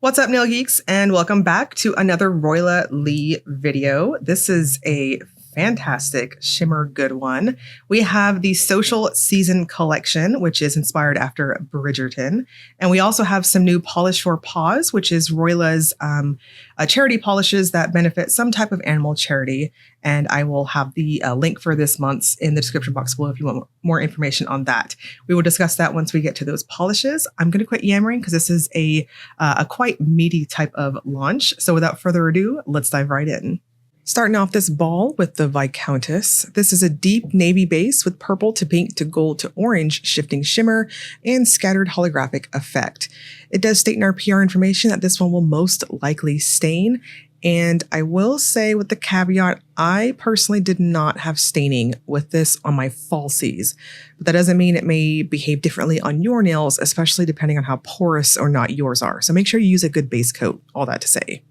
What's up, nail geeks, and welcome back to another Royla Lee video. This is a fantastic shimmer good one. We have the Social Season Collection, which is inspired after Bridgerton. And we also have some new Polish for Paws, which is Royla's charity polishes that benefit some type of animal charity. And I will have the link for this month's in the description box below if you want more information on that. We will discuss that once we get to those polishes. I'm going to quit yammering because this is a quite meaty type of launch. So without further ado, let's dive right in. Starting off this ball with the Viscountess. This is a deep navy base with purple to pink to gold to orange shifting shimmer and scattered holographic effect. It does state in our PR information that this one will most likely stain. And I will say with the caveat, I personally did not have staining with this on my falsies, but that doesn't mean it may behave differently on your nails, especially depending on how porous or not yours are. So make sure you use a good base coat, all that to say.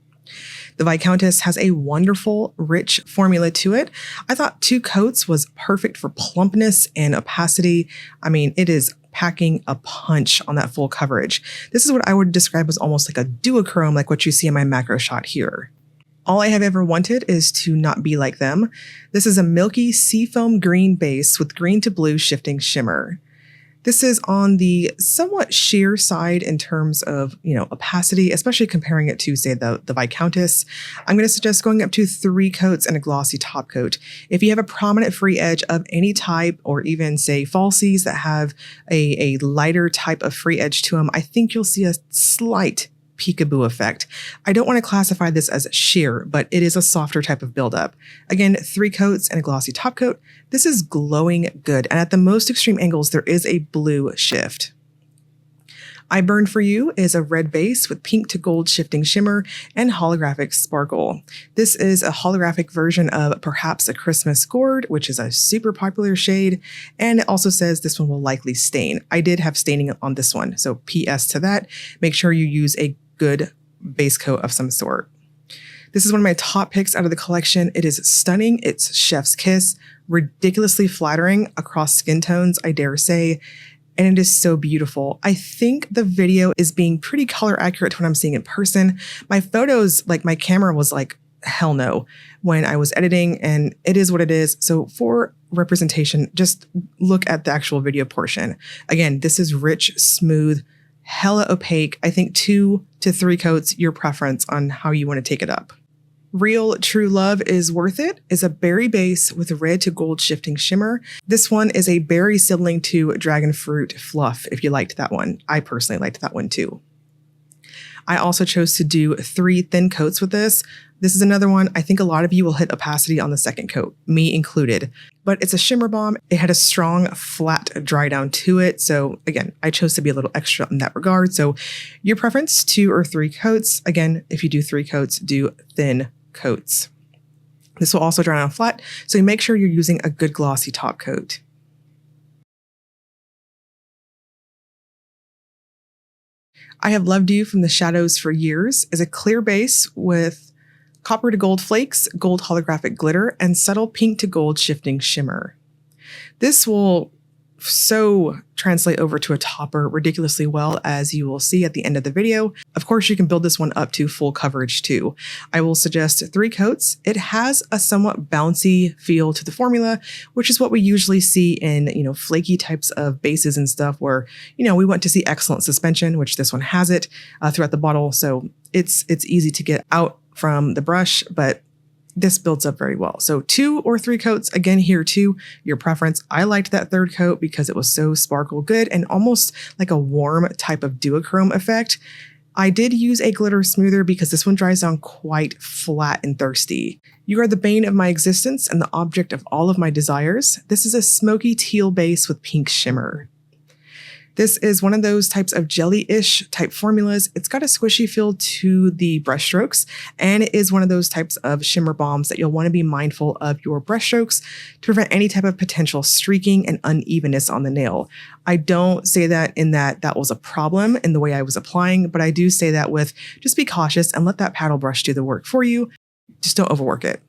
The Viscountess has a wonderful, rich formula to it. I thought 2 coats was perfect for plumpness and opacity. I mean, it is packing a punch on that full coverage. This is what I would describe as almost like a duochrome, like what you see in my macro shot here. All I have ever wanted is to not be like them. This is a milky seafoam green base with green to blue shifting shimmer. This is on the somewhat sheer side in terms of, opacity, especially comparing it to, say, the Viscountess. I'm going to suggest going up to 3 coats and a glossy top coat. If you have a prominent free edge of any type, or even, say, falsies that have a lighter type of free edge to them, I think you'll see a slight peekaboo effect. I don't want to classify this as sheer, but it is a softer type of buildup. Again, 3 coats and a glossy top coat. This is glowing good, and at the most extreme angles, there is a blue shift. I Burn For You is a red base with pink to gold shifting shimmer and holographic sparkle. This is a holographic version of Perhaps a Christmas Gourd, which is a super popular shade, and it also says this one will likely stain. I did have staining on this one, so PS to that, make sure you use a good base coat of some sort. This is one of my top picks out of the collection. It is stunning. It's chef's kiss, ridiculously flattering across skin tones, I dare say. And it is so beautiful. I think the video is being pretty color accurate to what I'm seeing in person. My photos, like my camera was like, hell no, when I was editing, and it is what it is. So for representation, just look at the actual video portion. Again, this is rich, smooth, hella opaque. I think 2 to 3 coats, your preference on how you want to take it up. Real True Love Is Worth It is a berry base with red to gold shifting shimmer. This one is a berry sibling to dragon fruit fluff, if you liked that one. I personally liked that one too. I also chose to do 3 thin coats with this. This is another one. I think a lot of you will hit opacity on the second coat, me included. But it's a shimmer bomb. It had a strong, flat dry down to it. So again, I chose to be a little extra in that regard. So your preference, 2 or 3 coats. Again, if you do 3 coats, do thin coats. This will also dry down flat, so make sure you're using a good glossy top coat. I Have Loved You from the Shadows for Years is a clear base with copper to gold flakes, gold holographic glitter, and subtle pink to gold shifting shimmer. This will so translate over to a topper ridiculously well, as you will see at the end of the video. Of course, you can build this one up to full coverage too. I will suggest 3 coats. It has a somewhat bouncy feel to the formula, which is what we usually see in, flaky types of bases and stuff where, we want to see excellent suspension, which this one has it throughout the bottle. So it's easy to get out from the brush, but this builds up very well. So 2 or 3 coats, again here too, your preference. I liked that 3rd coat because it was so sparkle good and almost like a warm type of duochrome effect. I did use a glitter smoother because this one dries down quite flat and thirsty. You are the bane of my existence and the object of all of my desires. This is a smoky teal base with pink shimmer. This is one of those types of jelly-ish type formulas. It's got a squishy feel to the brush strokes, and it is one of those types of shimmer bombs that you'll want to be mindful of your brush strokes to prevent any type of potential streaking and unevenness on the nail. I don't say that in that was a problem in the way I was applying, but I do say that with just be cautious and let that paddle brush do the work for you. Just don't overwork it.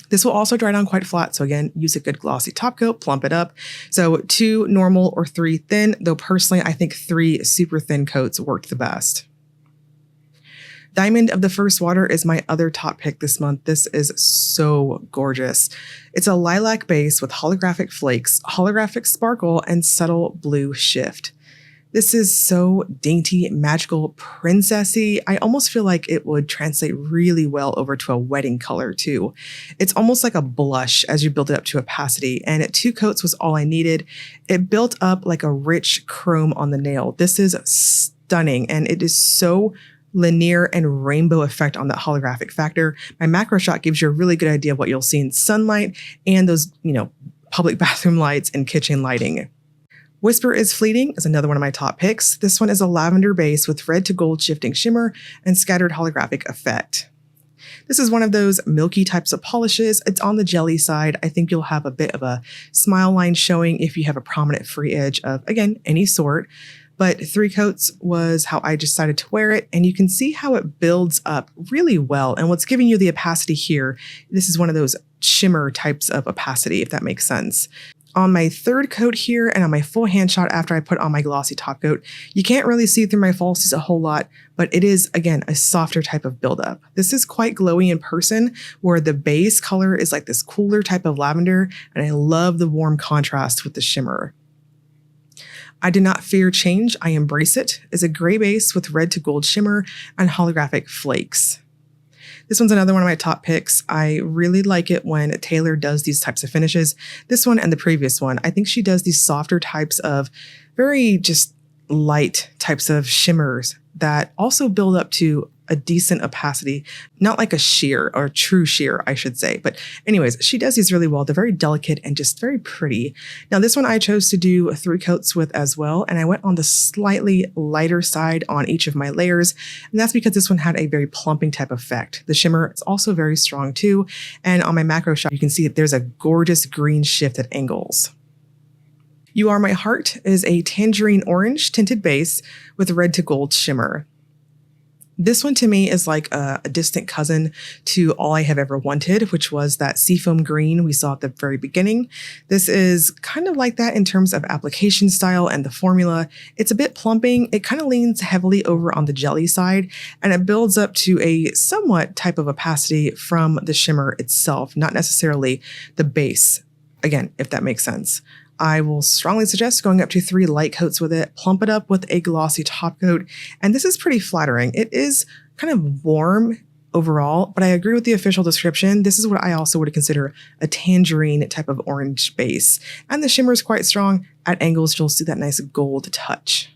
This will also dry down quite flat, so again, use a good glossy top coat, plump it up. So 2 normal or 3 thin, though personally I think 3 super thin coats worked the best. Diamond of the First Water is my other top pick this month. This is so gorgeous. It's a lilac base with holographic flakes, holographic sparkle, and subtle blue shift. This is so dainty, magical, princessy. I almost feel like it would translate really well over to a wedding color too. It's almost like a blush as you build it up to opacity, and at 2 coats was all I needed. It built up like a rich chrome on the nail. This is stunning, and it is so linear and rainbow effect on that holographic factor. My macro shot gives you a really good idea of what you'll see in sunlight and those, public bathroom lights and kitchen lighting. Whisper is Fleeting is another one of my top picks. This one is a lavender base with red to gold shifting shimmer and scattered holographic effect. This is one of those milky types of polishes. It's on the jelly side. I think you'll have a bit of a smile line showing if you have a prominent free edge of, again, any sort. But 3 coats was how I decided to wear it, and you can see how it builds up really well. And what's giving you the opacity here, this is one of those shimmer types of opacity, if that makes sense. On my 3rd coat here and on my full hand shot after I put on my glossy top coat, you can't really see through my falsies a whole lot, but it is, again, a softer type of buildup. This is quite glowy in person, where the base color is like this cooler type of lavender, and I love the warm contrast with the shimmer. I Do Not Fear Change, I Embrace It is a gray base with red to gold shimmer and holographic flakes. This one's another one of my top picks. I really like it when Taylor does these types of finishes. This one and the previous one, I think she does these softer types of very just light types of shimmers that also build up to a decent opacity, not like a sheer or a true sheer, I should say. But anyways, she does these really well. They're very delicate and just very pretty. Now this one I chose to do 3 coats with as well. And I went on the slightly lighter side on each of my layers. And that's because this one had a very plumping type effect. The shimmer is also very strong too. And on my macro shot, you can see that there's a gorgeous green shift at angles. You Are My Heart is a tangerine orange tinted base with red to gold shimmer. This one to me is like a distant cousin to All I Have Ever Wanted, which was that seafoam green we saw at the very beginning. This is kind of like that in terms of application style and the formula. It's a bit plumping. It kind of leans heavily over on the jelly side, and it builds up to a somewhat type of opacity from the shimmer itself, not necessarily the base. Again, if that makes sense. I will strongly suggest going up to 3 light coats with it, plump it up with a glossy top coat, and this is pretty flattering. It is kind of warm overall, but I agree with the official description. This is what I also would consider a tangerine type of orange base, and the shimmer is quite strong. At angles, you'll see that nice gold touch.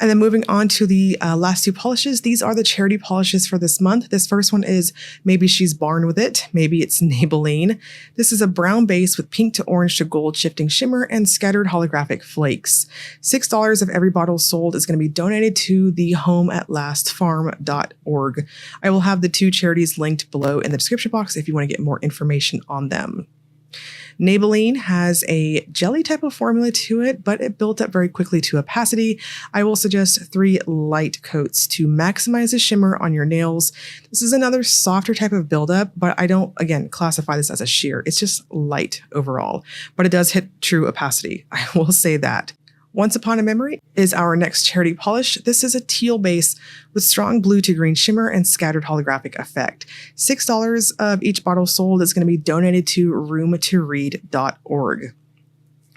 And then moving on to the last 2 polishes, these are the charity polishes for this month. This first one is Maybe She's Born With It. Maybe it's Neighbelline. This is a brown base with pink to orange to gold shifting shimmer and scattered holographic flakes. $6 of every bottle sold is going to be donated to the homeatlastfarm.org. I will have the 2 charities linked below in the description box if you want to get more information on them. Neighbelline has a jelly type of formula to it, but it built up very quickly to opacity. I will suggest 3 light coats to maximize the shimmer on your nails. This is another softer type of buildup, but I don't, again, classify this as a sheer. It's just light overall, but it does hit true opacity. I will say that. Once Upon a Memory is our next charity polish. This is a teal base with strong blue to green shimmer and scattered holographic effect. $6 of each bottle sold is going to be donated to roomtoread.org.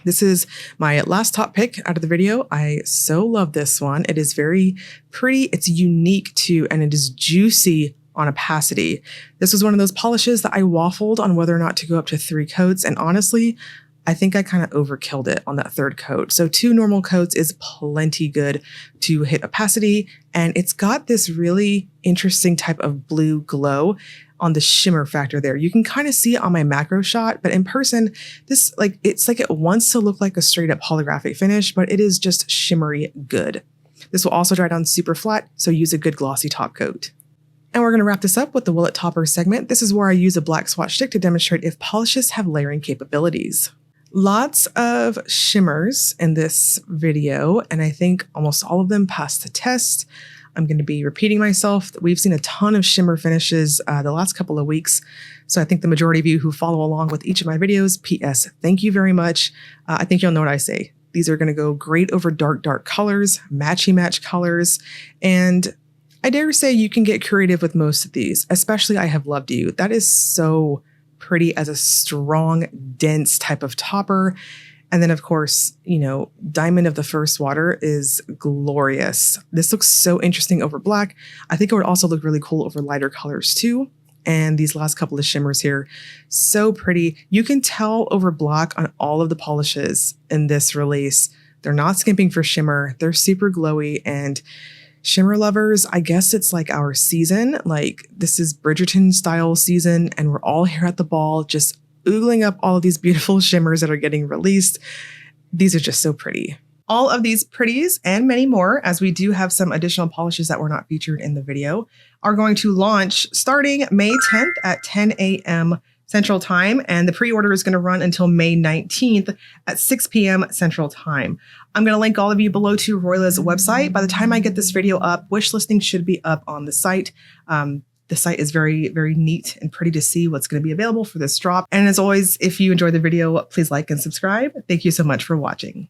This is my last top pick out of the video. I so love this one. It is very pretty. It's unique too, and it is juicy on opacity. This was one of those polishes that I waffled on whether or not to go up to 3 coats, and honestly, I think I kind of overkilled it on that 3rd coat. So 2 normal coats is plenty good to hit opacity. And it's got this really interesting type of blue glow on the shimmer factor there. You can kind of see it on my macro shot, but in person, it's like it wants to look like a straight up holographic finish, but it is just shimmery good. This will also dry down super flat, so use a good glossy top coat. And we're going to wrap this up with the Will It Topper segment. This is where I use a black swatch stick to demonstrate if polishes have layering capabilities. Lots of shimmers in this video, and I think almost all of them passed the test. I'm going to be repeating myself. We've seen a ton of shimmer finishes the last couple of weeks, so I think the majority of you who follow along with each of my videos, P.S., thank you very much. I think you'll know what I say. These are going to go great over dark colors, matchy match colors, and I dare say you can get creative with most of these, especially I Have Loved You. That is so pretty as a strong, dense type of topper. And then, of course, you know, Diamond of the First Water is glorious. This looks so interesting over black. I think it would also look really cool over lighter colors too. And these last couple of shimmers here, so pretty. You can tell over black on all of the polishes in this release. They're not skimping for shimmer. They're super glowy, and shimmer lovers, I guess it's like our season. Like, this is Bridgerton style season, and we're all here at the ball just oogling up all of these beautiful shimmers that are getting released. These are just so pretty. All of these pretties and many more, as we do have some additional polishes that were not featured in the video, are going to launch starting May 10th at 10 a.m. Central Time, and the pre-order is going to run until May 19th at 6 p.m. Central Time. I'm going to link all of you below to Royla's website. By the time I get this video up, wish listing should be up on the site. The site is very, very neat and pretty to see what's going to be available for this drop. And as always, if you enjoyed the video, please like and subscribe. Thank you so much for watching.